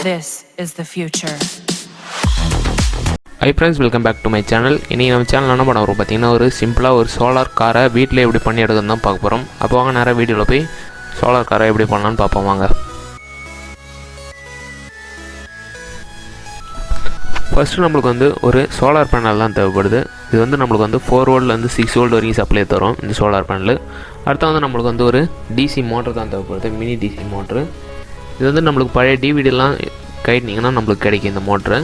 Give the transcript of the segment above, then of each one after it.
This is the future. Hi friends, welcome back to my channel. இன்றைக்கி நம்ம channel என்ன பண்ண வரும் பார்த்தீங்கன்னா, ஒரு சிம்பிளாக ஒரு சோலார் காரை வீட்டில் எப்படி பண்ணி எடுக்கணும் தான் பார்க்க போகிறோம். அப்போ வாங்க நேராக வீடியோவில் போய் சோலார் காரை எப்படி பண்ணலான்னு பார்ப்போம் வாங்க. ஃபஸ்ட்டு நம்மளுக்கு வந்து ஒரு சோலார் பேனல் தான் தேவைப்படுது. இது வந்து நம்மளுக்கு வந்து 4 வோல்ட்லேருந்து 6 வோல்ட் வரைக்கும் சப்ளை தரும் இந்த சோலார் பேனல். அடுத்து வந்து நம்மளுக்கு வந்து ஒரு டிசி மோட்டர் தான் தேவைப்படுது, மினி டிசி மோட்ரு. இது வந்து நம்மளுக்கு பழைய டிவிடிலாம் கைட்டிங்கன்னா நம்மளுக்கு கிடைக்கும் இந்த மோட்ரு.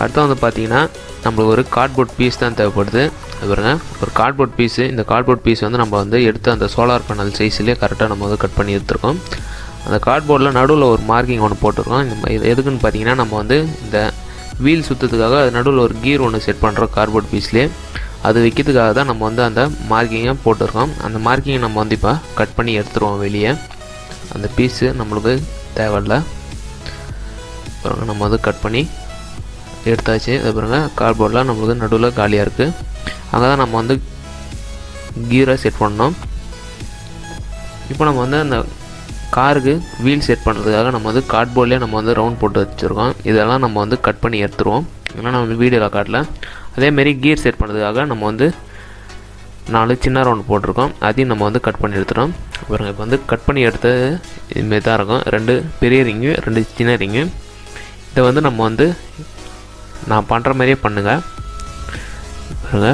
அடுத்து வந்து பார்த்திங்கன்னா நம்மளுக்கு ஒரு கார்ட்போர்ட் பீஸ் தான் தேவைப்படுது. அது பாருங்க, ஒரு கார்ட்போர்ட் பீஸு. இந்த கார்ட்போர்ட் பீஸ் வந்து நம்ம வந்து எடுத்து அந்த சோலார் பேனல் சைஸ்லேயே கரெக்டாக நம்ம வந்து கட் பண்ணி எடுத்துருக்கோம். அந்த கார்ட்போர்டில் நடுவில் ஒரு மார்க்கிங் ஒன்று போட்டிருக்கோம். இது எதுக்குன்னு பார்த்தீங்கன்னா, நம்ம வந்து இந்த வீல் சுற்றத்துக்காக அது நடுவில் ஒரு கீர் ஒன்று செட் பண்ணுறோம் கார்ட்போர்ட் பீஸ்லேயே. அது வைக்கிறதுக்காக தான் நம்ம வந்து அந்த மார்க்கிங்கை போட்டிருக்கோம். அந்த மார்க்கிங்கை நம்ம வந்து இப்போ கட் பண்ணி எடுத்துருவோம் வெளியே. அந்த பீஸு நம்மளுக்கு தேவையில்லை. நம்ம வந்து கட் பண்ணி எடுத்தாச்சு. அது பாருங்க, கார்ட்போர்டில் நம்மளுக்கு நடுவில் காலியாக இருக்குது. அங்கே தான் நம்ம வந்து கீரை செட் பண்ணோம். இப்போ நம்ம வந்து அந்த காருக்கு வீல் செட் பண்ணுறதுக்காக நம்ம வந்து கார்ட்போர்ட்லேயே நம்ம வந்து ரவுண்ட் போட்டு வச்சுருக்கோம். இதெல்லாம் நம்ம வந்து கட் பண்ணி எடுத்துருவோம். இதெல்லாம் நம்ம வீடியோவில் காட்டல. அதேமாரி கீர் செட் பண்ணுறதுக்காக நம்ம வந்து 4 சின்ன ரவுண்ட் போட்டிருக்கோம். அதையும் நம்ம வந்து கட் பண்ணி எடுத்துகிறோம். பாருங்கள், இப்போ வந்து கட் பண்ணி எடுத்தது இதுமாரி தான் இருக்கும். 2 பெரிய ரிங்கு, 2 சின்ன ரிங்கு. இதை வந்து நம்ம வந்து நான் பண்ணுற மாதிரியே பண்ணுங்கள். பாருங்க,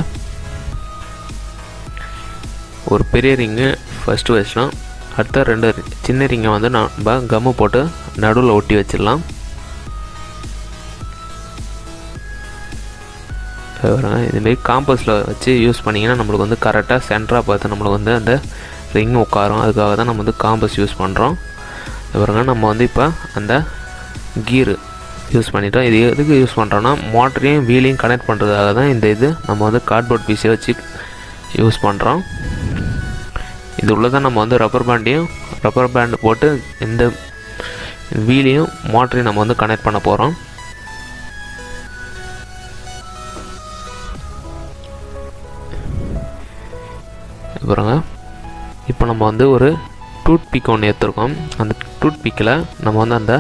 ஒரு பெரிய ரிங்கு ஃபஸ்ட்டு வச்சிட்டோம். அடுத்த 2 சின்ன ரிங்கை வந்து நம்ம கம்மு போட்டு நடுவில் ஒட்டி வச்சிடலாம். இதுமாரி காம்பஸில் வச்சு யூஸ் பண்ணிங்கன்னா நம்மளுக்கு வந்து கரெக்டாக சென்டராக பார்த்து நம்மளுக்கு வந்து அந்த ரிங் உட்காரும். அதுக்காக தான் நம்ம வந்து காம்பஸ் யூஸ் பண்ணுறோம். பாருங்க, நம்ம வந்து இப்போ அந்த கீரு யூஸ் பண்ணிட்டோம். இது எதுக்கு யூஸ் பண்ணுறோன்னா, மோட்டரையும் வீலையும் கனெக்ட் பண்ணுறதுக்காக தான் இந்த இது நம்ம வந்து கார்ட்போர்ட் பீஸை வச்சு யூஸ் பண்ணுறோம். இது உள்ள தான் நம்ம வந்து ரப்பர் பேண்டு போட்டு இந்த வீலையும் மோட்டரையும் நம்ம வந்து கனெக்ட் பண்ண போகிறோம். பாருங்க, இப்போ நம்ம வந்து ஒரு டூத் பிக் ஒன்று எடுத்துருக்கோம். அந்த டூத் பிக்கில் நம்ம வந்து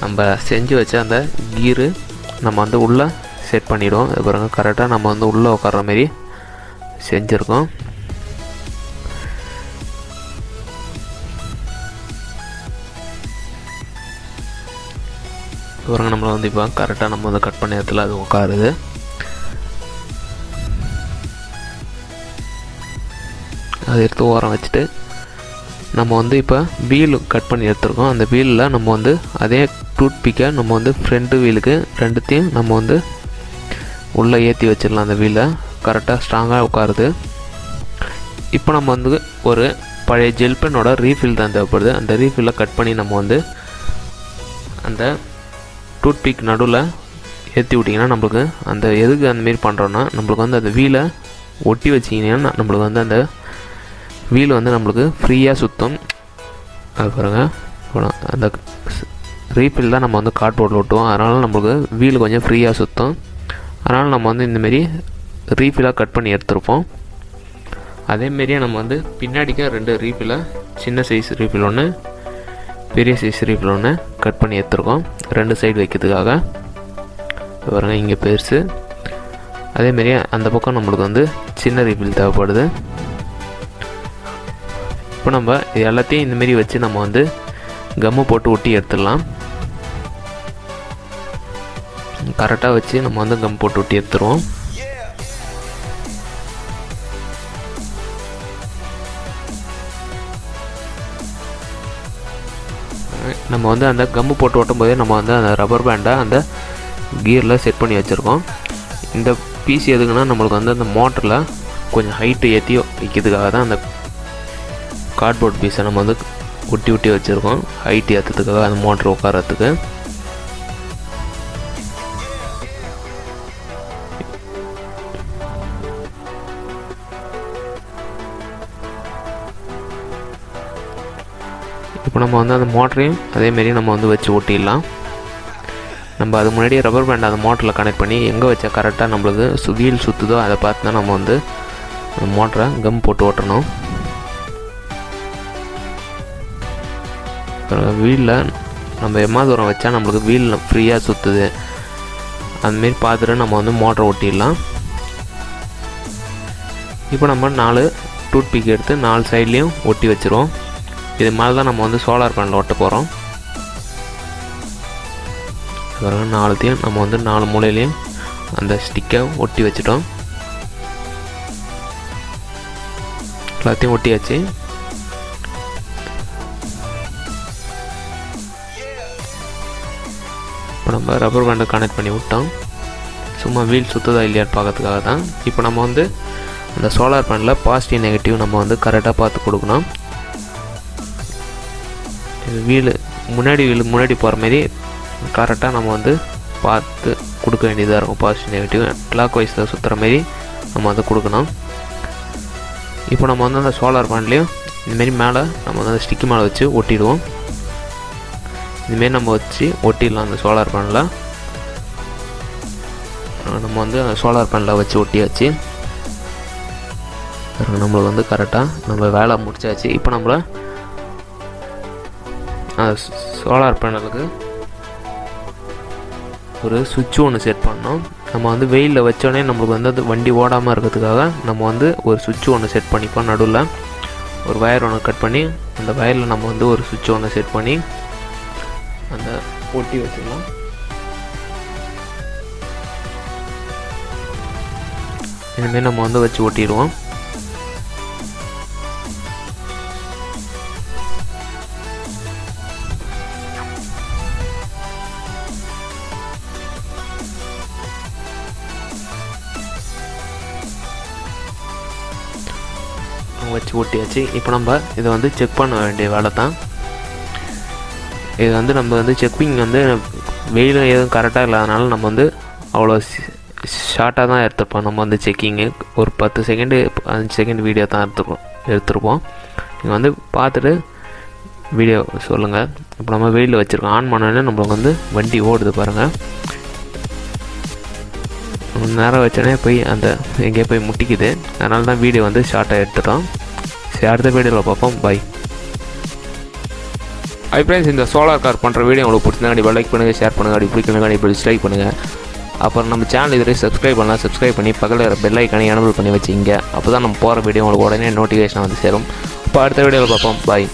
நம்ம செஞ்சு வச்ச அந்த கீரு நம்ம வந்து உள்ளே செட் பண்ணிவிடுவோம். அது பாருங்க, கரெக்டாக நம்ம வந்து உள்ளே உட்கார்ற மாரி செஞ்சுருக்கோம். பாருங்க, நம்மளை வந்து இப்போ கரெக்டாக நம்ம வந்து கட் பண்ண இடத்துல அது உட்காருது. அதை எடுத்து ஓரம் வச்சுட்டு நம்ம வந்து இப்போ வீல் கட் பண்ணி எடுத்துருக்கோம். அந்த வீலில் நம்ம வந்து அதே டூத் பிக்கை நம்ம வந்து ஃப்ரண்ட் வீலுக்கு 2த்தையும் நம்ம வந்து உள்ளே ஏற்றி வச்சிடலாம். அந்த வீலை கரெக்டாக ஸ்ட்ராங்காக உட்காருது. இப்போ நம்ம வந்து ஒரு பழைய ஜெல் பென்னோட ரீஃபில் தான் தேவைப்படுது. அந்த ரீஃபில்லை கட் பண்ணி நம்ம வந்து அந்த டூத் பிக் நடுவில் ஏற்றி விட்டிங்கன்னா நம்மளுக்கு அந்த எதுக்கு அந்தமாரி பண்ணுறோன்னா, நம்மளுக்கு வந்து அந்த வீலை ஒட்டி வச்சிங்கன்னா நம்மளுக்கு வந்து அந்த வீல் வந்து நம்மளுக்கு ஃப்ரீயாக சுற்றும். அது பாருங்கள், அந்த ரீஃபில் தான் நம்ம வந்து கார்ட்போர்டில் ஒட்டுவோம். அதனால் நம்மளுக்கு வீல் கொஞ்சம் ஃப்ரீயாக சுற்றும். அதனால் நம்ம வந்து இந்தமாரி ரீஃபிலாக கட் பண்ணி எடுத்துருப்போம். அதேமாரியே நம்ம வந்து பின்னாடிக்க 2 ரீஃபிலை, சின்ன சைஸ் ரீஃபில் ஒன்று, பெரிய சைஸ் ரீஃபில் ஒன்று கட் பண்ணி எடுத்துருக்கோம் 2 சைடு வைக்கிறதுக்காக. பாருங்க, இங்கே பெருசு. அதேமாரியே அந்த பக்கம் நம்மளுக்கு வந்து சின்ன ரீஃபில் தேவைப்படுது. இப்போ நம்ம இது எல்லாத்தையும் இந்தமாரி வச்சு நம்ம வந்து கம்மு போட்டு ஒட்டி எடுத்துடலாம். கரெக்டாக வச்சு நம்ம வந்து கம் போட்டு ஒட்டி எடுத்துருவோம். நம்ம வந்து அந்த கம்மு போட்டு ஓட்டும் போதே நம்ம வந்து அந்த ரப்பர் பேண்டை அந்த கீரில் செட் பண்ணி வச்சுருக்கோம். இந்த பீஸ் எதுக்குன்னா, நம்மளுக்கு வந்து அந்த மோட்டரில் கொஞ்சம் ஹைட்டு ஏற்றி வைக்கிறதுக்காக தான் அந்த கார்ட்போர்ட் பீஸை நம்ம வந்து ஒட்டி வச்சுருக்கோம். ஹைட் ஏற்றுறதுக்காக, அந்த மோட்டர் உட்காரத்துக்கு. இப்போ நம்ம வந்து அந்த மோட்டரையும் அதேமாரி நம்ம வந்து வச்சு ஒட்டிடலாம். நம்ம அது முன்னாடியே ரப்பர் பேண்ட் அந்த மோட்டரில் கனெக்ட் பண்ணி எங்கே வச்சா கரெக்டாக நம்மளுக்கு வீல் சுற்றுதோ அதை பார்த்து தான் நம்ம வந்து அந்த மோட்டரை கம் போட்டு ஓட்டணும். வீலில் நம்ம எம்மா தூரம் வச்சா நம்மளுக்கு வீல் ஃப்ரீயாக சுற்றுது, அதுமாரி பார்த்துட்டு நம்ம வந்து மோட்டரை ஒட்டிடலாம். இப்போ நம்ம 4 டூத் பிக் எடுத்து 4 சைட்லேயும் ஒட்டி வச்சுருவோம். இது மேலே தான் நம்ம வந்து சோலார் பேனல் ஒட்ட போகிறோம். பாருங்க 4த்தையும் நம்ம வந்து 4 மூலையிலையும் அந்த ஸ்டிக்கை ஒட்டி வச்சிட்டோம். எல்லாத்தையும் ஒட்டியாச்சு. இப்போ நம்ம ரப்பர் பேண்டை கனெக்ட் பண்ணி விட்டோம். சும்மா வீல் சுற்றுதா இல்லையான்னு பார்க்கறதுக்காக தான். இப்போ நம்ம வந்து அந்த சோலார் பேனலில் பாசிட்டிவ் நெகட்டிவ் நம்ம வந்து கரெக்டாக பார்த்து கொடுக்கணும். இது வீல் முன்னாடி போகிற மாதிரி கரெக்டாக நம்ம வந்து பார்த்து கொடுக்க வேண்டியதாக இருக்கும். பாசிட்டிவ் நெகட்டிவ் கிளாக் வைஸில் சுற்றுற மாரி நம்ம வந்து கொடுக்கணும். இப்போ நம்ம வந்து அந்த சோலார் பேனல்லையும் இதுமாரி மேலே நம்ம வந்து அந்த ஸ்டிக்கு மேலே வச்சு ஒட்டிடுவோம். இதுமாரி நம்ம வச்சு ஒட்டிடலாம். அந்த சோலார் பேனலில் நம்ம வந்து அந்த சோலார் பேனலில் வச்சு ஒட்டியாச்சு. நம்மளுக்கு வந்து கரெக்டாக நம்ம வேலை முடிச்சாச்சு. இப்போ நம்மள சோலார் பேனலுக்கு ஒரு சுவிட்ச் ஒன்று செட் பண்ணோம். நம்ம வந்து வெயிலில் வச்சோடனே நம்மளுக்கு வந்து அது வண்டி ஓடாமல் இருக்கிறதுக்காக நம்ம வந்து ஒரு சுவிட்ச் ஒன்று செட் பண்ணிப்போம். நடுவில் ஒரு வயர் ஒன்று கட் பண்ணி அந்த வயரில் நம்ம வந்து ஒரு சுவிட்ச் ஒன்று செட் பண்ணி அந்த ஒட்டி வச்சுக்கலாம். இனிமேல் நம்ம வந்து வச்சு ஒட்டிடுவோம். வச்சு ஒட்டியாச்சு. இப்போ நம்ம இதை வந்து செக் பண்ண வேண்டிய வேலை தான். இது வந்து நம்ம வந்து செக்கிங் வந்து வெயிலும் எதுவும் கரெக்டாக இல்லாதனால நம்ம வந்து அவ்வளோ ஷார்ட்டாக தான் எடுத்துருப்போம். நம்ம வந்து செக்கிங்கு ஒரு 10 செகண்டு 5 செகண்ட் வீடியோ தான் எடுத்துருப்போம். நீங்கள் வந்து பார்த்துட்டு வீடியோ சொல்லுங்கள். இப்போ நம்ம வெயிலில் வச்சுருக்கோம். ஆன் பண்ணோடனே நம்மளுக்கு வந்து வண்டி ஓடுது பாருங்கள். நேரம் வச்சோடனே போய் அந்த எங்கேயோ போய் முட்டிக்குது. அதனால தான் வீடியோ வந்து ஷார்ட்டாக எடுத்துட்டோம். சரி, அடுத்த வீடியோவில் பார்ப்போம். பை. ஹை ஃப்ரெண்ட்ஸ், இந்த சோலார் கார் பண்ணுற வீடியோ உங்களுக்கு பிடிச்சிருந்தா கண்டிப்பாக லைக் பண்ணுங்கள், ஷேர் பண்ணுங்கள். அப்படி பிடிக்கணும் கண்டிப்பாக டிஸ்லைக் பண்ணுங்கள். அப்புறம் நம்ம சேனல் இதுவரை சப்ஸ்கிரைப் பண்ணலாம். சப்ஸ்கிரைப் பண்ணி பக்கத்தில் பெல் ஐக்கானை எனபிள் பண்ணி வச்சுங்க. அப்போ தான் நம்ம போகிற வீடியோ உங்களுக்கு உடனே நோட்டிஃபிகேஷன் வந்து சேரும். இப்போ அடுத்த வீடியோவில் பார்ப்போம். பாய்.